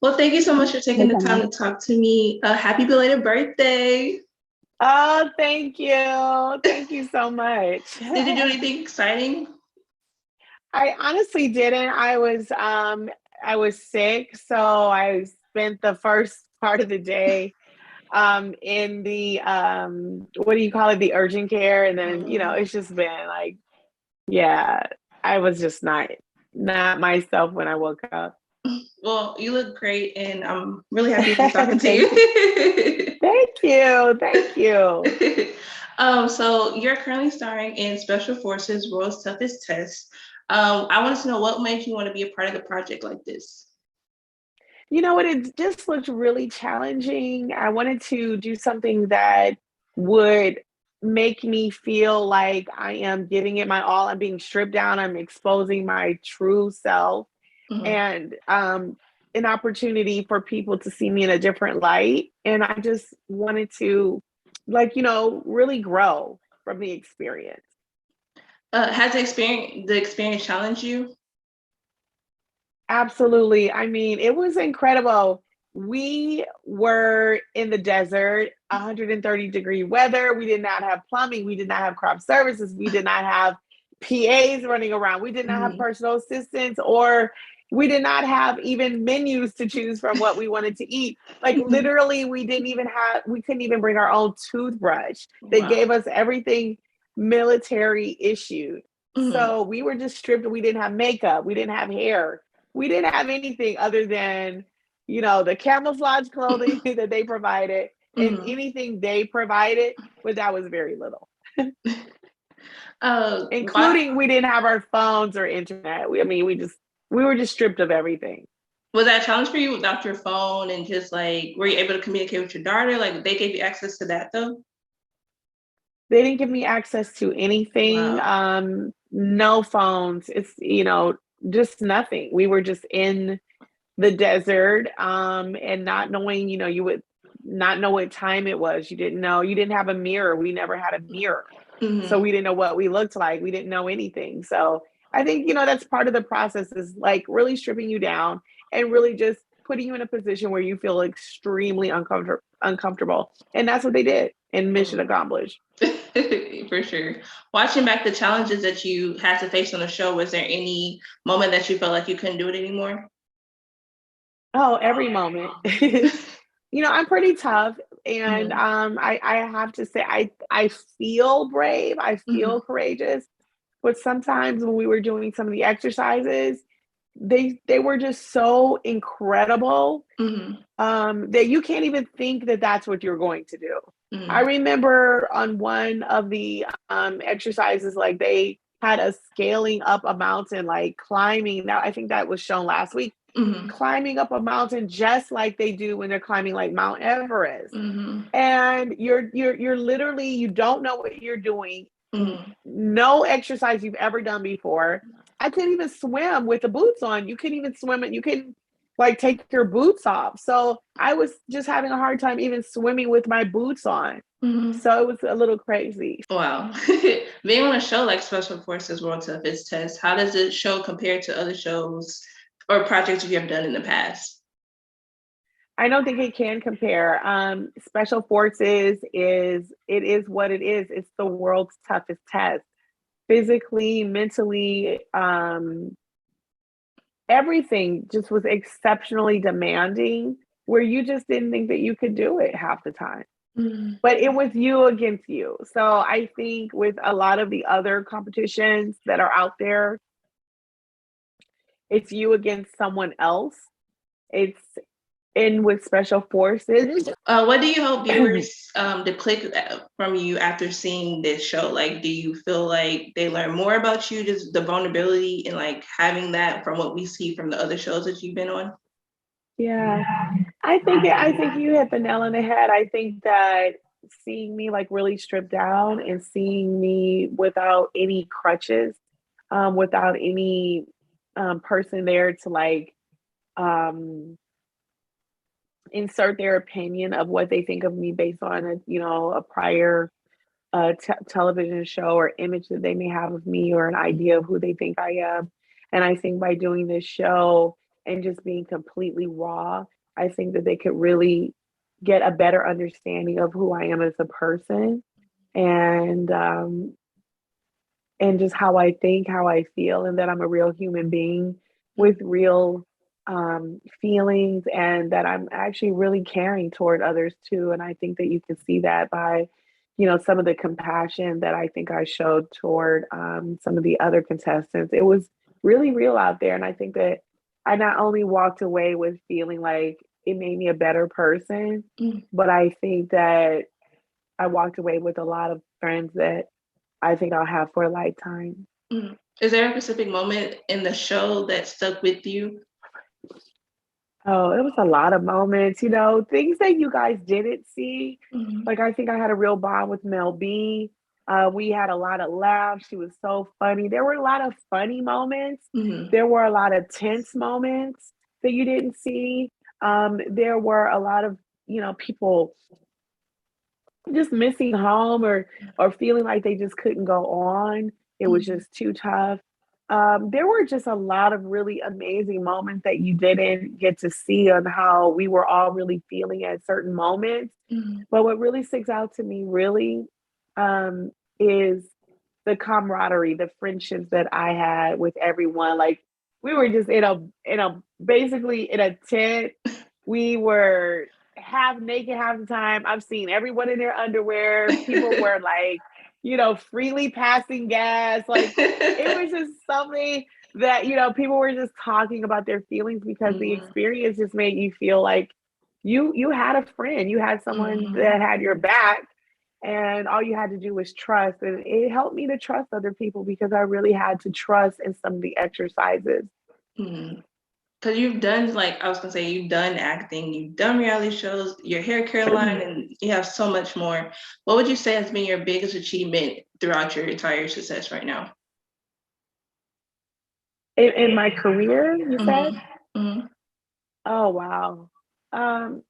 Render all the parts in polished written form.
Well, thank you so much for taking Hey, the time Kemberlie. to talk to me. Happy belated birthday. Oh, thank you. Thank you so much. Did you do anything exciting? I honestly didn't. I was sick, so I spent the first part of the day in the what do you call it? The urgent care. And then, it's just been like, yeah, I was just not myself when I woke up. Well, you look great, and I'm really happy to be talking to Thank you. you. Thank you. Thank you. So you're currently starring in Special Forces World's Toughest Test. I wanted to know what made you want to be a part of the project like this. You know what? It just looked really challenging. I wanted to do something that would make me feel like I am giving it my all. I'm being stripped down. I'm exposing my true self, Mhm. and an opportunity for people to see me in a different light. And I just wanted to, like, really grow from the experience. Has the experience challenged you? Absolutely. I mean, it was incredible. We were in the desert, 130-degree weather. We did not have plumbing. We did not have crop services. We did not have PAs running around. We did not have Mhm. personal assistants, or we did not have even menus to choose from what we wanted to eat. Like, Mhm. literally, we couldn't even bring our own toothbrush. They Wow. gave us everything military issued. Mhm. So we were just stripped. We didn't have makeup. We didn't have hair. We didn't have anything other than, the camouflage clothing that they provided, and Mhm. anything they provided, but that was very little. What Including, we didn't have our phones or internet. We were just stripped of everything. was that a challenge for you without your phone and just like were you able to communicate with your daughter? Like they gave you access to that though? They didn't give me access to anything. Wow. No phones. It's, just nothing. We were just in the desert, and not knowing, you would not know what time it was. You didn't have a mirror. We never had a mirror. So Hmm. we didn't know what we looked like. We didn't know anything. So I think, that's part of the process, is like really stripping you down and really just putting you in a position where you feel extremely uncomfortable. And that's what they did in Mission Accomplished. For sure. Watching back the challenges that you had to face on the show, was there any moment that you felt like you couldn't do it anymore? Oh, every moment. I'm pretty tough, and Hmm. I have to say, I feel brave, I Hmm. feel courageous, but sometimes when we were doing some of the exercises, they were just so incredible, Hmm. that you can't even think that that's what you're going to do. I Hmm. remember on one of the exercises, like they had us scaling up a mountain, like climbing. Now, I think that was shown last week, Hmm. climbing up a mountain just like they do when they're climbing like Mount Everest. Hmm. And you're literally, you don't know what you're doing. Hmm. No exercise you've ever done before. I couldn't even swim with the boots on. You couldn't even swim, and you couldn't like take your boots off. So I was just having a hard time even swimming with my boots on. Hmm. So it was a little crazy. Wow. Being on a show like Special Forces World Toughest Test, how does it show compare to other shows or projects you have done in the past? I don't think it can compare. Special Forces is what it is. It's the world's toughest test, physically, mentally, everything just was exceptionally demanding, where you just didn't think that you could do it half the time. Mhm. But it was you against you. So I think with a lot of the other competitions that are out there, it's you against someone else. It's in with Special Forces. What do you hope viewers to click from you after seeing this show? Like, do you feel like they learn more about you, just the vulnerability and like having that from what we see from the other shows that you've been on? Yeah, I think you hit the nail on the head. I think that seeing me like really stripped down, and seeing me without any crutches, without any person there to like um, insert their opinion of what they think of me based on a prior television show or image that they may have of me, or an idea of who they think I am. And I think by doing this show and just being completely raw, I think that they could really get a better understanding of who I am as a person, and and just how I think, how I feel, and that I'm a real human being with real feelings, and that I'm actually really caring toward others too. And I think that you can see that by, some of the compassion that I think I showed toward some of the other contestants. It was really real out there. And I think that I not only walked away with feeling like it made me a better person, Mm, but I think that I walked away with a lot of friends that I think I'll have for a lifetime. mm. Is there a specific moment in the show that stuck with you? Oh, it was a lot of moments, things that you guys didn't see. Mhm, Like, I think I had a real bond with Mel B. We had a lot of laughs. She was so funny. There were a lot of funny moments. mhm, There were a lot of tense moments that you didn't see. There were a lot of, people just missing home, or feeling like they just couldn't go on. It was mhm, just too tough. There were just a lot of really amazing moments that you didn't get to see on how we were all really feeling at certain moments. mhm, But what really sticks out to me really is the camaraderie, the friendships that I had with everyone. Like, we were just in a basically in a tent. We were half naked half the time. I've seen everyone in their underwear. People were like, freely passing gas. Like, it was just something that, people were just talking about their feelings because the mhm, experience just made you feel like you had a friend, you had someone mhm, that had your back, and all you had to do was trust. And it helped me to trust other people because I really had to trust in some of the exercises. mhm. Because you've done, like I was gonna say, you've done acting, you've done reality shows, your hair care line, and you have so much more. What would you say has been your biggest achievement throughout your entire success right now? In my career, you said? Mhm, mhm, Oh, wow. Um,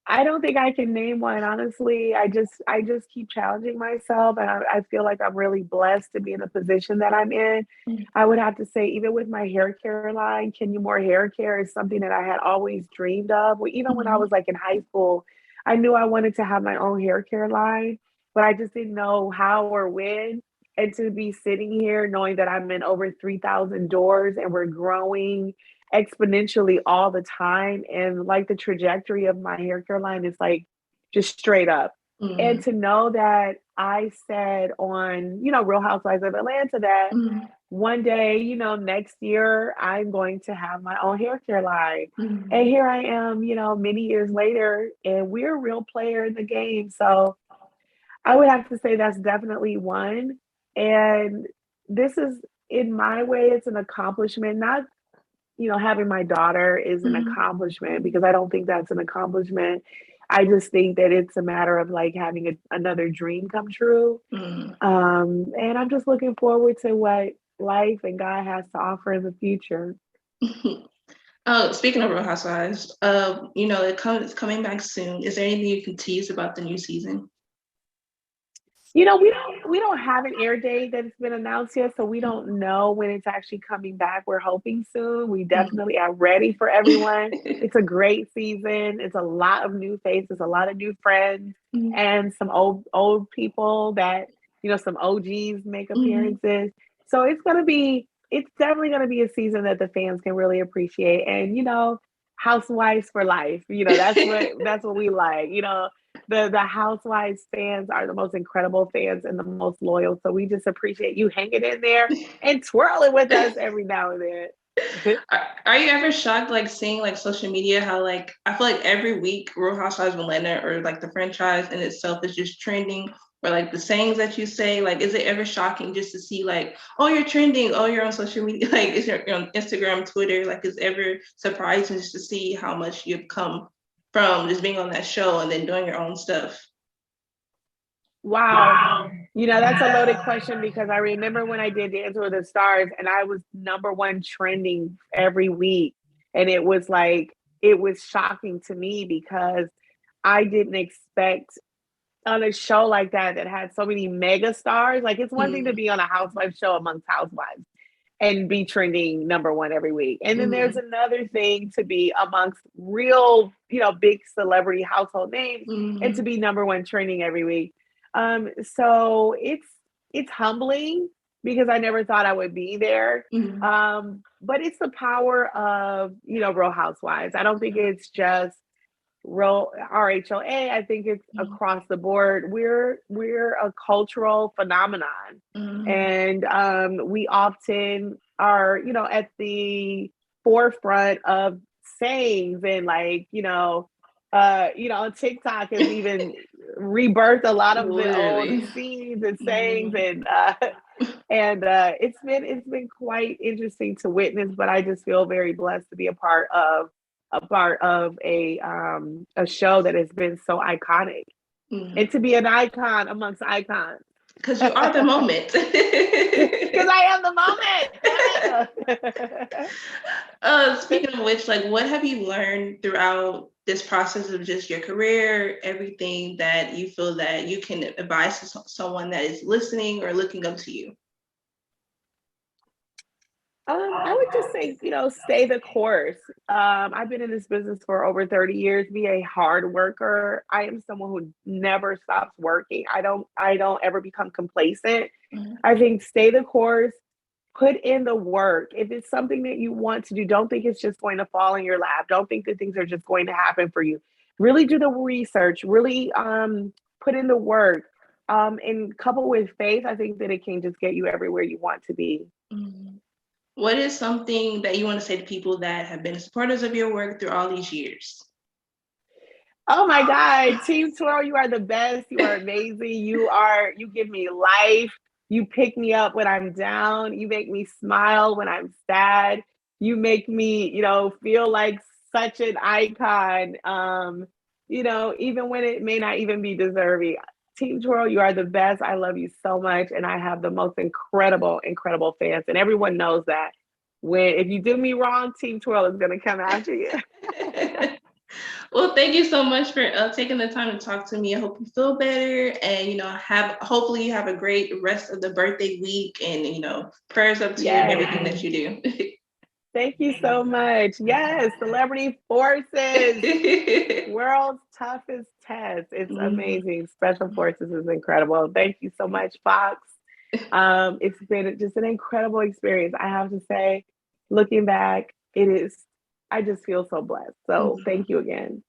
I don't think I can name one, honestly. I just keep challenging myself, and I feel like I'm really blessed to be in the position that I'm in. mhm, I would have to say, even with my hair care line, Kenya Moore Hair Care is something that I had always dreamed of. Well, even when I mhm, was like in high school, I knew I wanted to have my own hair care line, but I just didn't know how or when. And to be sitting here knowing that I'm in over 3,000 doors and we're growing exponentially all the time, and like the trajectory of my hair care line is like just straight up. And mhm, to know that I said on, Real Housewives of Atlanta that mhm, one day, next year I'm going to have my own hair care line. mhm, And here I am, many years later, and we're a real player in the game. So I would have to say that's definitely one. And this is, in my way, it's an accomplishment, not, having my daughter is an mhm, accomplishment, because I don't think that's an accomplishment. I just think that it's a matter of like having another dream come true. mhm. And I'm just looking forward to what life and God has to offer in the future. Oh, speaking of Real Housewives, it's coming back soon. Is there anything you can tease about the new season? We don't have an air date that's been announced yet, so we don't know when it's actually coming back. We're hoping soon. We Mhm. definitely are ready for everyone. It's a great season. It's a lot of new faces, a lot of new friends, Mhm, and some old people that, some OGs make mhm. appearances. So it's definitely gonna be a season that the fans can really appreciate. And housewives for life. That's what we like. The Housewives fans are the most incredible fans and the most loyal. So we just appreciate you hanging in there and twirling with us every now and then. Are you ever shocked, like seeing like social media, how like I feel like every week Real Housewives of Atlanta or like the franchise in itself is just trending, or like the sayings that you say, like is it ever shocking just to see like, oh, you're trending, oh, you're on social media, like is you're on Instagram, Twitter, like is ever surprising just to see how much you've come from just being on that show and then doing your own stuff? Wow. That's a loaded question, because I remember when I did Dance with the Stars and I was number one trending every week. And it was shocking to me because I didn't expect, on a show like that that had so many mega stars. Like, it's one thing to Mm, be on a housewife show amongst housewives. and be trending #1 every week. And then there's Mm-hmm. another thing to be amongst real, big celebrity household names and to Mm-hmm. be #1 trending every week. So it's humbling because I never thought I would be there. Mm-hmm. But it's the power of, Real Housewives. I don't think it's just RHOA. I think it's across the board. We're a cultural phenomenon, Mm-hmm. and we often are, at the forefront of sayings and on TikTok has even rebirthed a lot of the old Literally. scenes and sayings Mm-hmm. and it's been quite interesting to witness. But I just feel very blessed to be a part of a show that has been so iconic Mm-hmm. and to be an icon amongst icons. Because you are the Because moment. I am the moment. Damn it. Speaking of which, like, what have you learned throughout this process of just your career, everything that you feel that you can advise to someone that is listening or looking up to you? I would just say, stay the course. I've been in this business for over 30 years. Be a hard worker. I am someone who never stops working. I don't ever become complacent. Mm-hmm. I think stay the course, put in the work. If it's something that you want to do, don't think it's just going to fall in your lap. Don't think that things are just going to happen for you. Really do the research, really put in the work. And coupled with faith, I think that it can just get you everywhere you want to be. Mm-hmm. What is something that you want to say to people that have been supporters of your work through all these years? Oh my God, Team Twirl, you are the best. You are amazing. You give me life. You pick me up when I'm down. You make me smile when I'm sad. You make me, feel like such an icon. Even when it may not even be deserving. Team Twirl, you are the best. I love you so much. And I have the most incredible, incredible fans. And everyone knows that. If you do me wrong, Team Twirl is gonna come after you. Well, thank you so much for taking the time to talk to me. I hope you feel better, and hopefully you have a great rest of the birthday week, and prayers up to you and Yes. everything that you do. Thank you so much. Yes, Celebrity Forces, world's toughest test. It's Mhm. amazing. Special Forces is incredible. Thank you so much, Fox. It's been just an incredible experience. I have to say, looking back, I just feel so blessed. So thank you again.